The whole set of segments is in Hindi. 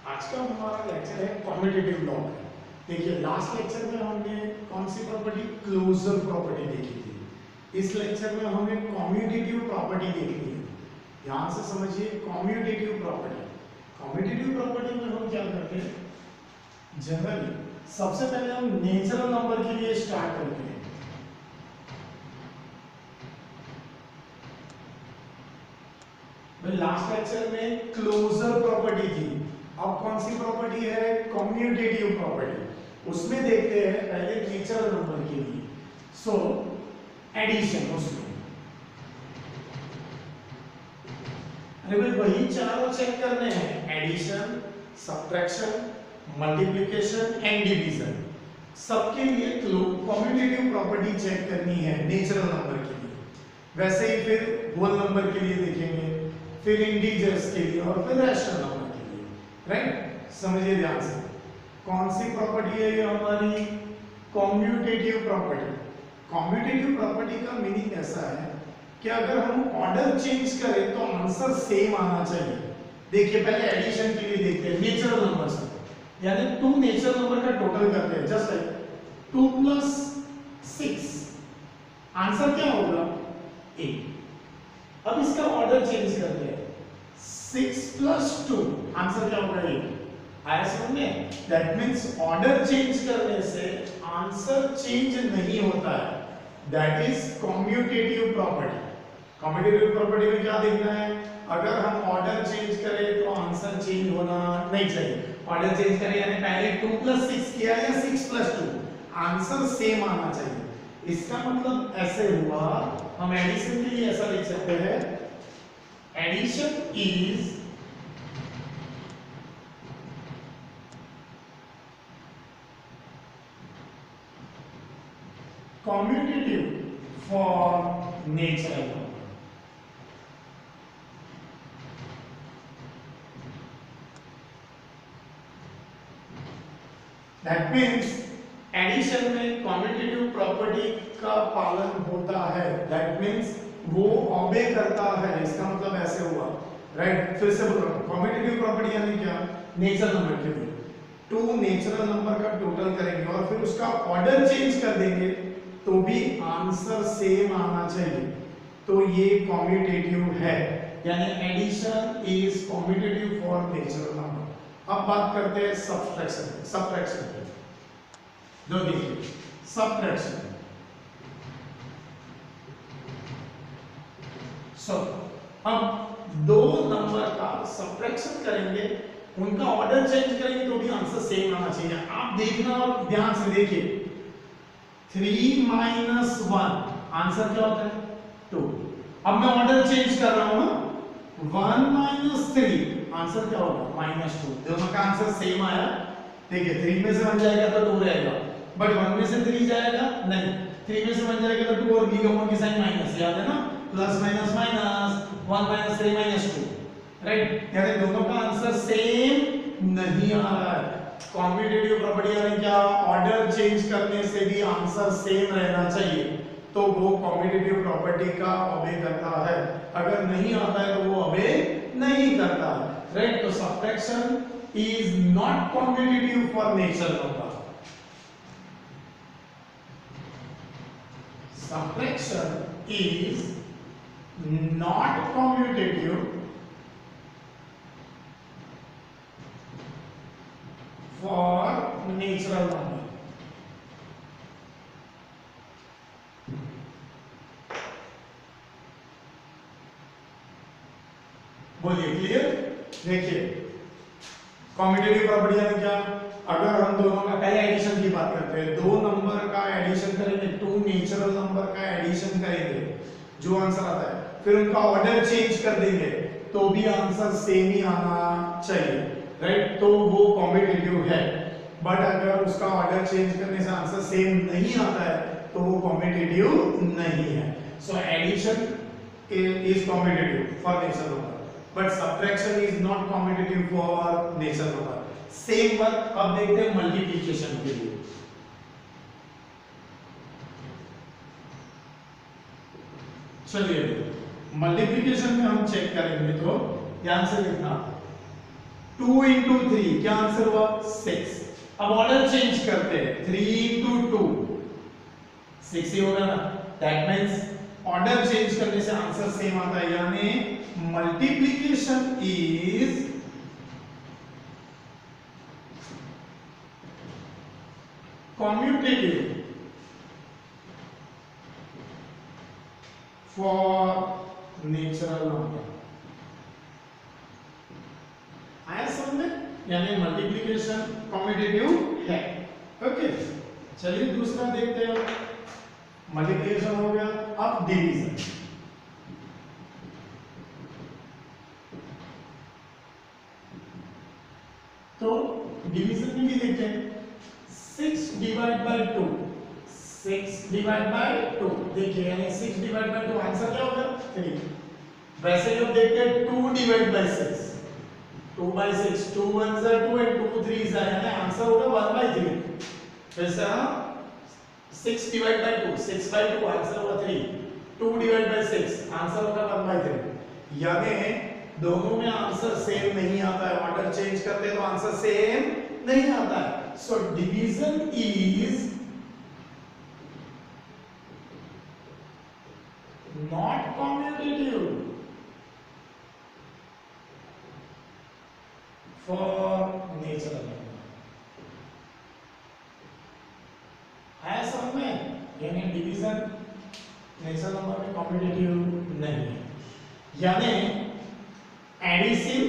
आज का हमारा लेक्चर है कॉम्पिटिटिव लॉ। देखिए लास्ट लेक्चर में हमने कौन सी प्रॉपर्टी, क्लोजर प्रॉपर्टी देखी थी। इस लेक्चर में हमें कम्यूटेटिव प्रॉपर्टी देखनी है। ध्यान से समझिए, कम्यूटेटिव प्रॉपर्टी। कम्यूटेटिव प्रॉपर्टी में हम क्या करते हैं, जनरली सबसे पहले हम नेचुरल नंबर के लिए स्टार्ट करते हैं। लास्ट लेक्चर में क्लोजर प्रॉपर्टी थी, अब कौन सी प्रॉपर्टी है, कम्यूटेटिव प्रॉपर्टी। उसमें देखते हैं पहले नेचुरल नंबर के लिए। सो एडिशन, उसमें अरे भाई वही चारों चेक करने हैं, addition, subtraction, multiplication and division. सबके लिए कम्यूटेटिव प्रॉपर्टी चेक करनी है नेचुरल नंबर के लिए। वैसे ही फिर होल नंबर के लिए देखेंगे, फिर इंटीजर्स के लिए और फिर रैशनल नंबर के लिए। राइट, समझिए ध्यान से, कौन सी प्रॉपर्टी है ये हमारी, कम्यूटेटिव प्रॉपर्टी। कम्यूटेटिव प्रॉपर्टी का मीनिंग ऐसा है कि अगर हम ऑर्डर चेंज करें तो आंसर सेम आना चाहिए। देखिए पहले एडिशन के लिए देखते हैं नेचुरल नंबर से, यानी टू नेचुरल नंबर का टोटल करते हैं, जस्ट लाइक 2 + 6, आंसर क्या होगा 8। अब इसका ऑर्डर चेंज करते हैं, 6 + 2, आंसर क्या होगा 8। आया समझ में? दैट मींस ऑर्डर चेंज करने से आंसर चेंज नहीं होता है, that is commutative property. Commutative property में क्या देखना है, अगर हम ऑर्डर चेंज करें तो आंसर चेंज होना नहीं चाहिए। ऑर्डर चेंज करें यानी पहले 2 + 6 किया या 6 + 2, आंसर सेम आना चाहिए। इसका मतलब ऐसे हुआ, हम एडिशन के लिए ऐसा लिख सकते हैं, addition is commutative for natural number। That means addition में कम्यूटेटिव प्रॉपर्टी का पालन होता है, दैट मींस वो ओबे करता है। इसका मतलब ऐसे हुआ, राइट। फिर से बोल रहा हूं, कम्यूटेटिव प्रॉपर्टी यानी क्या, नेचुरल नंबर के लिए टू नेचुरल नंबर का टोटल करेंगे और फिर उसका ऑर्डर चेंज कर देंगे तो भी आंसर सेम आना चाहिए, तो ये कम्यूटेटिव है, यानी addition is commutative for natural number. अब बात करते हैं सब्ट्रैक्शन। सब्ट्रैक्शन जो देखिए, सब्ट्रैक्शन अब दो नंबर का सब्ट्रैक्शन करेंगे, उनका ऑर्डर चेंज करेंगे तो भी आंसर सेम आना चाहिए। आप देखना और ध्यान से देखिए, 3 - 1 आंसर क्या होता है 2। अब मैं ऑर्डर चेंज कर रहा हूं ना, 1 - 3 आंसर क्या होगा -2। दोनों का आंसर सेम आया। देखिए 3 में से 1 जाएगा तो 2 रहेगा, बट 1 में से 3 जाएगा नहीं, 3 में से 1 जाएगा तो 2 और b का की साइन माइनस, याद है ना, प्लस माइनस माइनस, 1 - 3 - 2, राइट। यानी दोनों का आंसर सेम नहीं आ रहा है। कम्यूटेटिव प्रॉपर्टी यानी क्या, ऑर्डर चेंज करने से भी आंसर सेम रहना चाहिए, तो वो कम्यूटेटिव प्रॉपर्टी का ओबे करता है। अगर नहीं आता है तो वो ओबे नहीं करता, राइट। तो subtraction is not commutative for natural number. Subtraction is not commutative for natural number। बोलिए क्लियर। देखिए कम्यूटेटिव प्रॉपर्टी यानी क्या, अगर हम दोनों का पहले एडिशन की बात करते हैं, दो नंबर का एडिशन करेंगे, टू नेचुरल नंबर का एडिशन करेंगे, जो आंसर आता है, फिर उनका ऑर्डर चेंज कर देंगे तो भी आंसर सेम ही आना चाहिए, राइट। तो वो कम्यूटेटिव है। बट अगर उसका ऑर्डर चेंज करने से आंसर सेम नहीं आता है तो वो कम्यूटेटिव नहीं है। So addition is commutative for natural number, but subtraction is not commutative for natural number. Same work अब देखते हैं मल्टीप्लिकेशन के लिए। चलिए मल्टीप्लिकेशन में हम चेक करेंगे, तो ध्यान से देखना, 2 इंटू 3 क्या आंसर हुआ 6। अब ऑर्डर चेंज करते हैं 3 इंटू 2 6 ही होगा ना। दैट मीन्स ऑर्डर चेंज करने से आंसर सेम आता है, यानी multiplication is commutative for natural number। आया समझ में, यानी मल्टीप्लिकेशन कम्यूटेटिव है। ओके, चलिए दूसरा देखते हैं। मल्टीप्लिकेशन हो गया, अब डिवीजन। तो डिवीजन में भी देखते हैं 6 डिवाइड बाय 2 6 डिवाइड बाय 2 देखिए, यानी 6 डिवाइड बाय 2 आंसर क्या होगा 3। वैसे जब देखते हैं 2 divide by 6 2 by 6 2 1s are 2 and 2 3s are, यानी आंसर होगा 1 by 3। वैसे 6 डिवाइड बाय 2 6 by 2 आंसर होगा 3। 2 डिवाइड बाय 6 आंसर होगा 1 by 3। यानी दोनों में आंसर सेम नहीं आता है, ऑर्डर चेंज करते हैं तो आंसर सेम नहीं आता है। So division is not commutative for natural number. है समझ में, यानी डिवीजन नेचुरल नंबर में कम्यूटेटिव नहीं है। यानी addition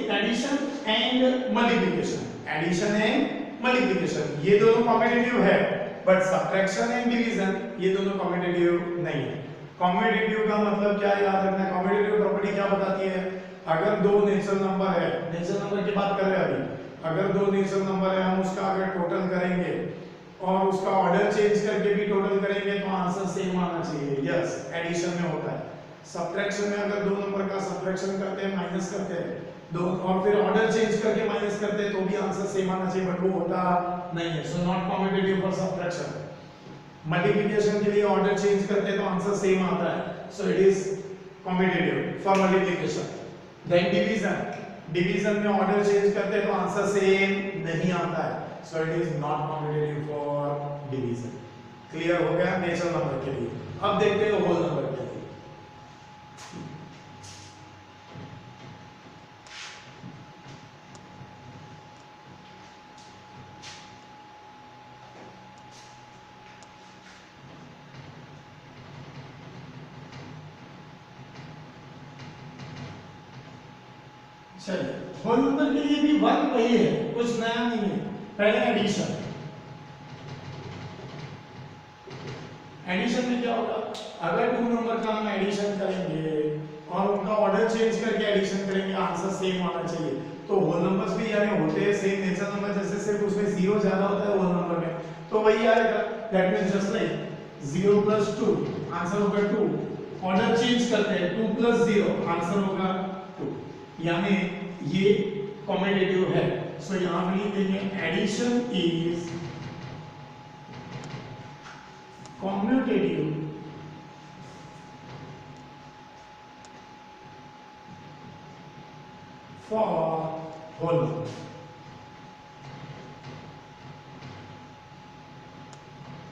and multiplication, addition and multiplication ये दोनों कम्यूटेटिव है, बट सब्ट्रैक्शन एंड डिवीजन ये दोनों कम्यूटेटिव नहीं है। कम्यूटेटिव का मतलब क्या है, याद रखना है। कम्यूटेटिव प्रॉपर्टी क्या बताती है, अगर दो नेचुरल नंबर है, नेचुरल नंबर की बात कर रहे हैं अभी, अगर दो नेचुरल नंबर है, हम उसका अगर टोटल करेंगे और उसका ऑर्डर चेंज करके भी टोटल करेंगे तो आंसर सेम आना चाहिए। यस, एडिशन में होता है। सब्ट्रैक्शन में अगर दो नंबर का सब्ट्रैक्शन करते हैं, माइनस करते हैं दो और फिर ऑर्डर चेंज करके माइनस करते हैं तो भी आंसर सेम आना चाहिए, बट वो होता नहीं है। So not commutative for subtraction. Multiplication के लिए ऑर्डर चेंज करते हैं तो आंसर सेम आता है, so it is commutative for multiplication. Then division में ऑर्डर चेंज करते हैं तो आंसर सेम नहीं आता है, so it is not commutative for division. Clear हो गया नेचुरल नंबर के लिए। अब देखते हैं होल नंबर के लिए। चलिए, होल नंबर के लिए भी वर्क वही है, कुछ नया नहीं है। पहले एडिशन। एडिशन में क्या होगा, अगर दो नंबर का हम एडिशन करेंगे और उनका ऑर्डर चेंज करके एडिशन करेंगे, आंसर सेम आना चाहिए। तो होल नंबर्स भी यानी होते हैं सेम नेचुरल नंबर, जैसे सिर्फ उसमें जीरो ज्यादा होता है होल नंबर में, तो वही आएगा। That means just like 0 + 2 answer होगा 2। ऑर्डर चेंज करते हैं 2 + 0 आंसर होगा 2, यानी ये कम्यूटेटिव है। सो यहां पे लिख देंगे addition is commutative for whole number.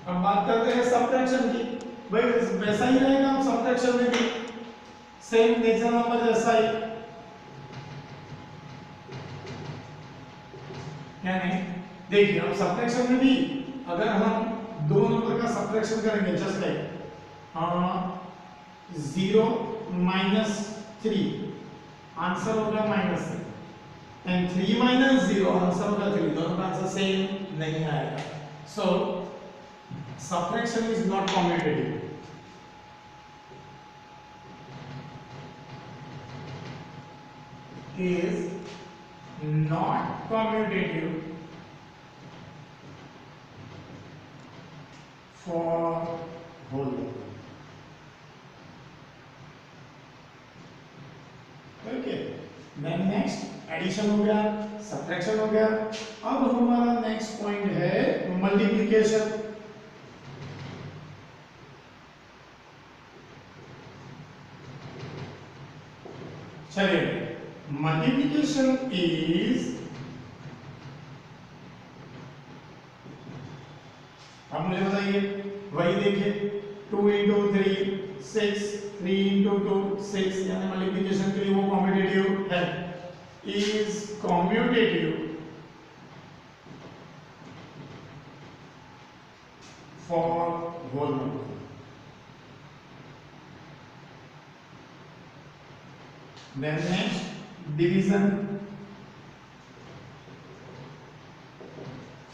अब बात करते हैं सब्ट्रैक्शन की। भाई वैसा ही रहेगा, हम सब्ट्रैक्शन में भी सेम नेचुरल नंबर जैसा ही, यानी देखिए हम सब्ट्रैक्शन में भी अगर हम दो नंबर का सब्ट्रैक्शन करेंगे, जस्ट लाइक 0 - 3 आंसर होगा -3 एंड 3 - 0 आंसर होगा 3, दोनों का आंसर सेम नहीं आएगा। So subtraction is not commutative. is not commutative for whole number. Okay, then next addition हो गया, सब्ट्रैक्शन हो गया। अब हमारा नेक्स्ट पॉइंट है मल्टीप्लिकेशन। चलिए, multiplication is अब मुझे बताइए, वही देखिए 2 इंटू 3 6, 3 इंटू 2 6, यानी मल्टीप्लिकेशन के लिए वो कॉम्पिटिटिव है, is commutative for whole number. Then next, division.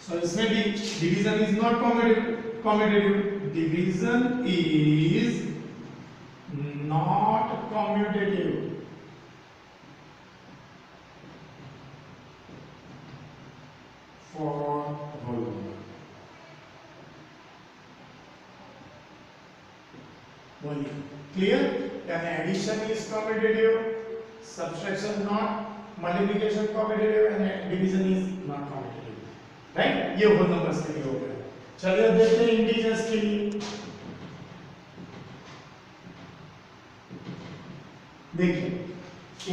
So इसमें भी division is not commutative. Division is not commutative for whole number. Clear? Can addition is commutative, subtraction not, multiplication commutative and division is not commutative, right? ये whole numbers के लिए हो गया। चलिए देखते हैं इंटीजर्स के लिए। देखिए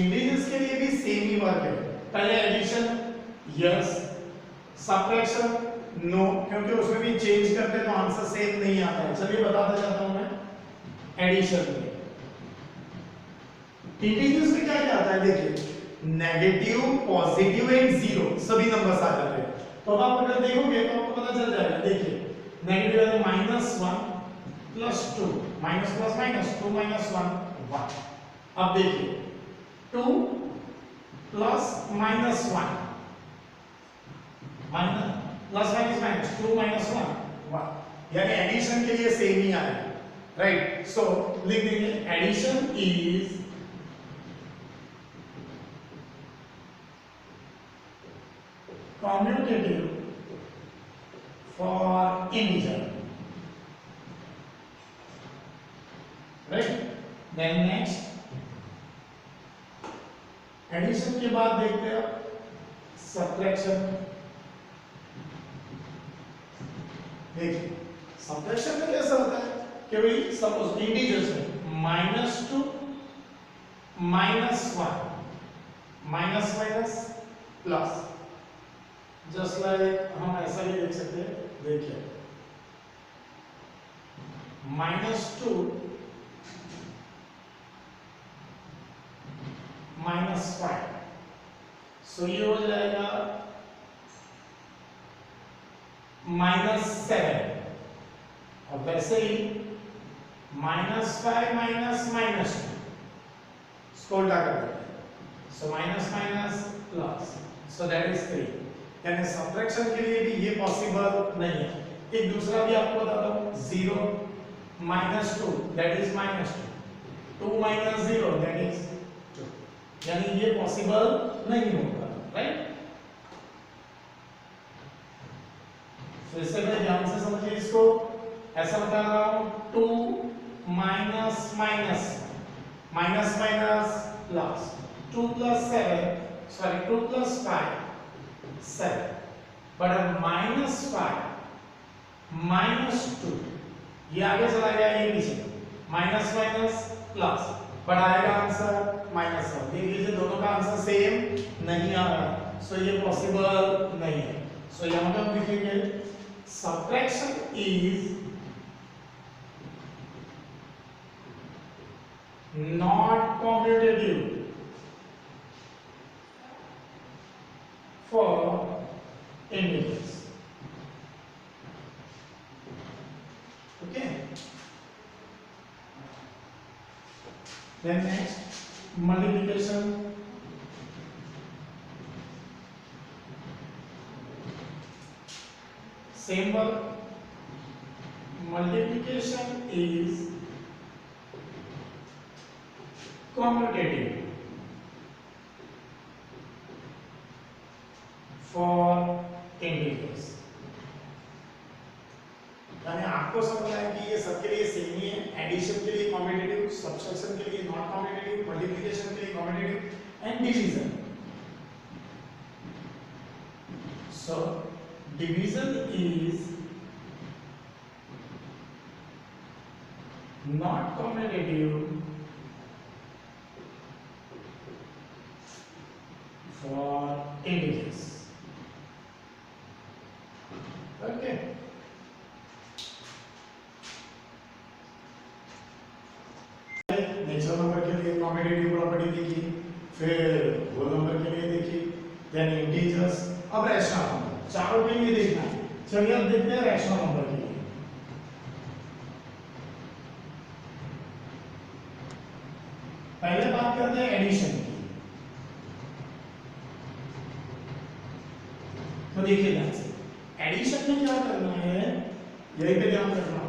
इंटीजर्स के लिए भी सेम ही वर्क है। पहले एडिशन यस, सब्ट्रैक्शन नो, क्योंकि उसमें भी चेंज करते हैं तो आंसर सेम नहीं आता है। चलिए बताता जाता हूं मैं एडिशन में। इंटीजर्स में क्या क्या आता है, देखिए नेगेटिव, पॉजिटिव एंड जीरो सभी नंबर्स आ जाते हैं। तो आप अगर देखोगे तो आपको पता चल जाएगा। देखिए नेगेटिव है -1 plus 2, minus plus minus 2 minus 1 1। अब देखिए 2 plus minus 1 minus plus minus minus 2 minus 1 1, यानी एडिशन के लिए सेम ही आएगा, राइट? सो लिख देंगे addition is commutative for integer, right? Then next addition के बाद देखते हैं subtraction। देखिए subtraction में कैसा होता है कि भाई सपोज इंटीजर्स में -2 -1 minus minus plus, just like हम ऐसा भी देख सकते हैं। देखिए -2 -5, सो ये हो जाएगा -7। और वैसे ही -5 माइनस माइनस 2 इसको उल्टा कर देते हैं, so minus minus plus, so that is 3। यानी सब्ट्रैक्शन के लिए भी ये पॉसिबल नहीं है। एक दूसरा भी आपको बताता हूं, 0 -2 दैट इज -2, 2 - 0 दैट इज 2, यानी ये पॉसिबल नहीं होगा, राइट? फिर से मैं ध्यान से समझिए इसको, ऐसा बता रहा हूं 2 minus minus minus minus plus 2 + 7 sorry 2 + 5 7, but -5 -2 ये आगे चला गया, ये पीछे माइनस माइनस प्लस, बट आएगा आंसर -1। देख लीजिए दोनों का आंसर सेम नहीं आ रहा, सो ये पॉसिबल नहीं है। सो यहां पर लिखेंगे subtraction is not commutative for integers, okay? Then next multiplication, same work, multiplication is commutative for integers। यानी आपको समझना है कि ये सबके लिए सेम ही है। एडिशन के लिए कॉम्पिटिटिव, सब्ट्रैक्शन के लिए नॉट कॉम्पिटिटिव, मल्टीप्लिकेशन के लिए competitive and division. So division is not competitive for integers, okay? फिर होल नंबर के लिए देखिए, यानी इंटीजर्स। अब रैशनल नंबर चारों के लिए देखना है। चलिए अब देखते हैं रैशनल नंबर के लिए। पहले बात करते हैं एडिशन की। तो देखिए ध्यान से, एडिशन में क्या करना है, यही पे ध्यान रखना।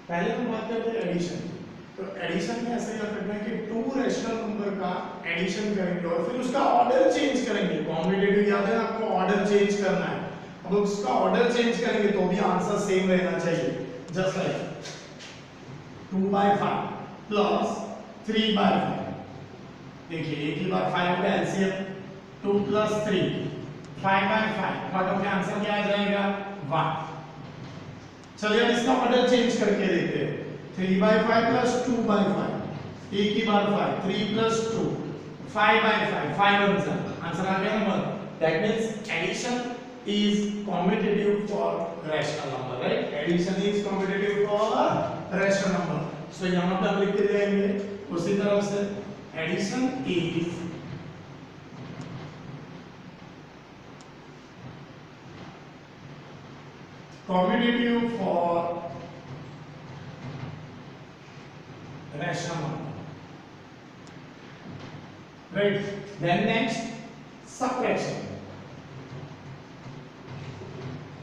पहले हम बात करते हैं एडिशन की। तो एडिशन में ऐसा याद रखना है कि टू रैशनल नंबर का एडिशन करेंगे और फिर उसका ऑर्डर चेंज करेंगे। कॉम्बिनेटिव याद है आपको, ऑर्डर चेंज करना है। अब उसका ऑर्डर चेंज करेंगे तो भी आंसर सेम रहना चाहिए। Just like 2/5 plus 3/5। देखिए एक ही बार 5 का एलसीएम 2 प्लस 3 5/5, बट का आंसर क्या आ जाएगा 1। चलिए अब इसका ऑर्डर चेंज करके देखते हैं। 3/5 प्लस 2/5, एक ही बार 5, 3 प्लस 2 5/5, 5 आंसर आ गया number. That means addition is commutative for rational number, right? Addition is commutative for rational number. So यहाँ पे हम लिख के जाएंगे उसी तरह से addition is commutative for rational number, right? Then next subtraction.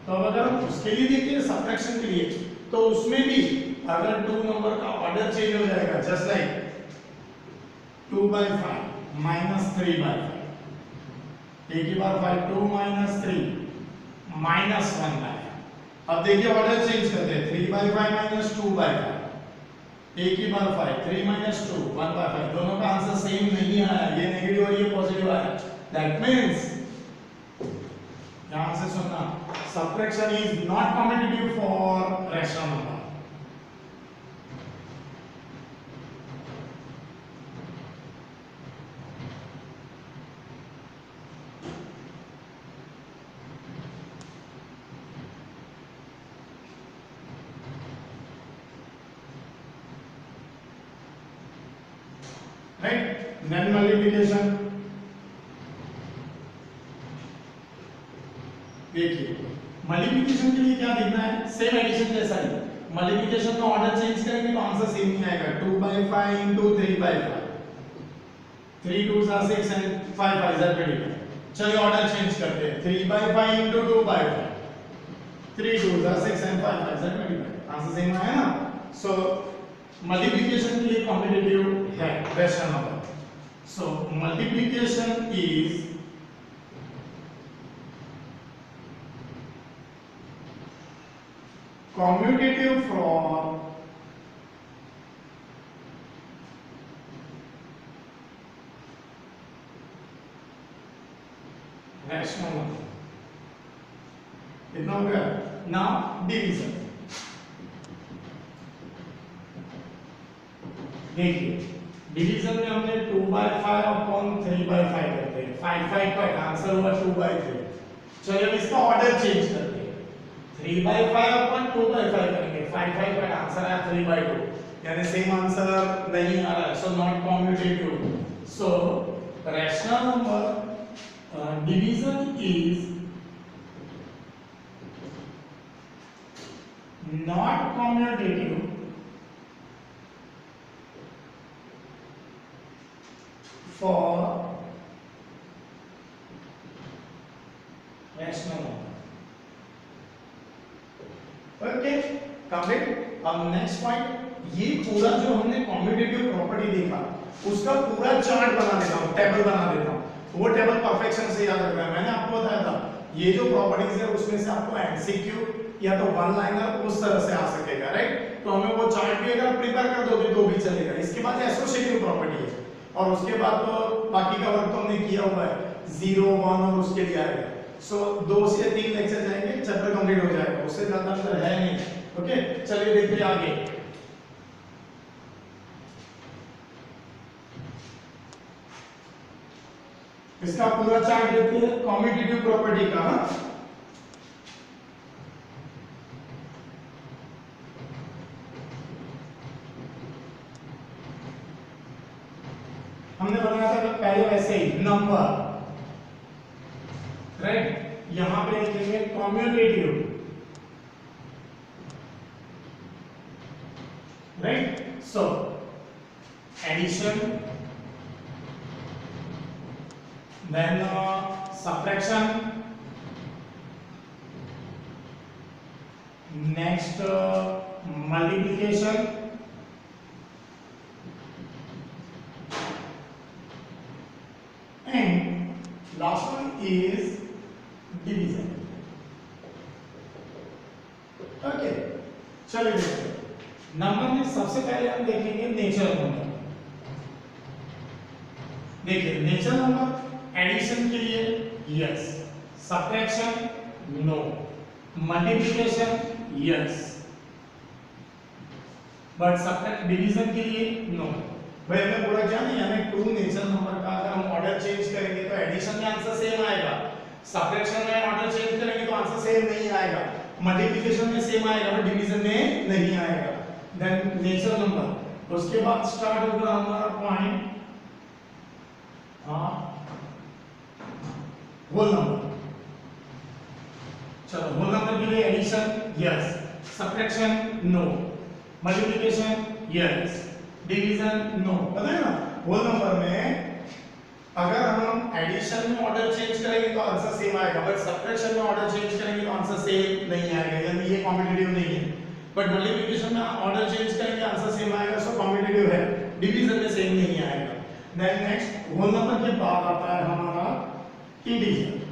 तो अगर हम उसके लिए देखते हैं सब्ट्रैक्शन के लिए, तो उसमें भी अगर टू नंबर का ऑर्डर चेंज हो जाएगा, जस्ट लाइक 2/5 माइनस 3/5, एक ही बार 5 2 माइनस 3 माइनस 1/5। अब देखिए ऑर्डर चेंज करते हैं, 3/5 माइनस 2/5, एक ही बार 5 3 माइनस 2 1/5। दोनों का आंसर सेम नहीं आया, ये नेगेटिव और ये पॉजिटिव आया। दैट मींस ध्यान से सुनना, subtraction is not commutative for rational number. Right? Then multiplication. देखिए मल्टीप्लिकेशन के लिए क्या देखना है, सेम एडिशन जैसा ही। मल्टीप्लिकेशन का ऑर्डर चेंज करेंगे तो आंसर सेम ही आएगा, 2/5 into 3/5, 3 2s are 6 and 5 5s are 25। चलिए ऑर्डर चेंज करते हैं, 3/5 into 2/5, 3 2s are 6 and 5 5s are 25। Answer same आया ना। सो मल्टीप्लिकेशन के लिए कॉम्पिटिटिव है rational number. So multiplication is commutative for rational number। इतना हो गया। now division। देखिए डिवीजन में हमने 2/5 अपॉन 3/5 करते हैं, 5 5 आंसर हुआ 2/3। चलिए अब इसका ऑर्डर चेंज करते हैं, 3/5 अपन 2/5 करेंगे, 5 5 का आंसर आया 3/2, यानी सेम आंसर नहीं आ रहा है। So not competitive. So rational number division is not competitive for rational number. Okay complete. अब नेक्स्ट पॉइंट, ये पूरा जो हमने कॉम्पिटिटिव प्रॉपर्टी देखा उसका पूरा चार्ट बना देता हूं, टेबल बना देता हूं। वो टेबल परफेक्शन से याद रखना है। मैंने आपको बताया था ये जो प्रॉपर्टीज है उसमें से आपको एमसीक्यू या तो वन लाइनर उस तरह से आ सकेगा, राइट? तो हमें वो चार्ट भी अगर प्रिपेयर कर दोगे तो भी चलेगा। इसके बाद एसोसिएटिव प्रॉपर्टी है और उसके बाद तो बाकी का वर्क तो हमने किया हुआ है, 0 1 और उसके लिए आएगा। सो 2 से 3 लेक्चर जाएंगे, चैप्टर कंप्लीट हो जाएगा, उससे ज्यादा अंतर है नहीं। ओके चलिए देखते हैं आगे। इसका पूरा चार्ट देखते हैं कॉम्पिटिटिव प्रॉपर्टी का। हमने बनाया था पहले वैसे ही, नंबर, राइट, यहां पे लिखेंगे commutative, right. So addition, then subtraction, next multiplication, and last one is division। Okay, चलिए देखते हैं। नंबर में सबसे पहले हम देखेंगे नेचर नंबर। देखिए नेचर नंबर एडिशन के लिए yes, subtraction no, multiplication yes, but subtract division के लिए नो। भाई हमने बोला क्या नहीं, हमें टू नेचर नंबर का अगर हम ऑर्डर चेंज करेंगे तो एडिशन में आंसर सेम आएगा, सब्ट्रैक्शन में ऑर्डर चेंज करेंगे तो आंसर सेम नहीं आएगा, मल्टीप्लिकेशन में सेम आएगा बट डिवीजन में नहीं आएगा। देन नेचर नंबर, उसके बाद स्टार्ट होगा हमारा पॉइंट होल नंबर। चलो होल नंबर के लिए addition yes, subtraction no, multiplication yes, division no. पता है ना, होल नंबर में अगर हम एडिशन में ऑर्डर चेंज करेंगे तो आंसर सेम आएगा, बट सब्ट्रैक्शन में ऑर्डर चेंज करेंगे तो आंसर सेम नहीं आएगा, यानी ये कॉम्पिटिटिव नहीं है। बट मल्टीप्लिकेशन में ऑर्डर चेंज करेंगे आंसर सेम आएगा, सो कॉम्पिटिटिव है। डिवीजन में सेम नहीं आएगा। देन नेक्स्ट होल नंबर के बाद आता है हमारा इंटीजर।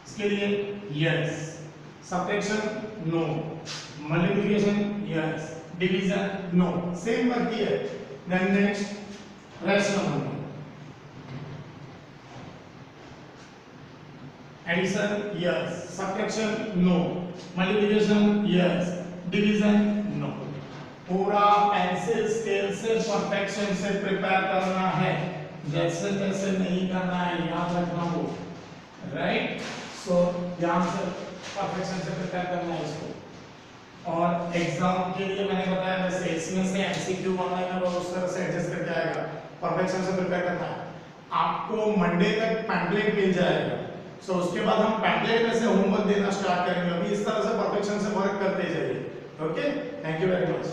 इसके लिए yes, subtraction no, multiplication yes, division no, same बनती है। Then next rational number, addition yes, subtraction no, multiplication yes, division no. पूरा पेंसिल स्केल से परफेक्शन से प्रिपेयर करना है, जैसे तैसे नहीं करना है, याद रखना हो, राइट। सो ध्यान से परफेक्शन से प्रिपेयर करना है इसको। और एग्जाम के लिए मैंने बताया वैसे इसमें से एमसीक्यू ऑनलाइन है वो उस तरह से एडजस्ट करके आएगा, परफेक्शन से प्रिपेयर करना है। आपको मंडे तक पैम्पलेट मिल जाएगा, सो उसके बाद हम पैम्पलेट में से होमवर्क देना स्टार्ट करेंगे। अभी इस तरह से परफेक्शन से वर्क करते जाइए। Okay, thank you very much.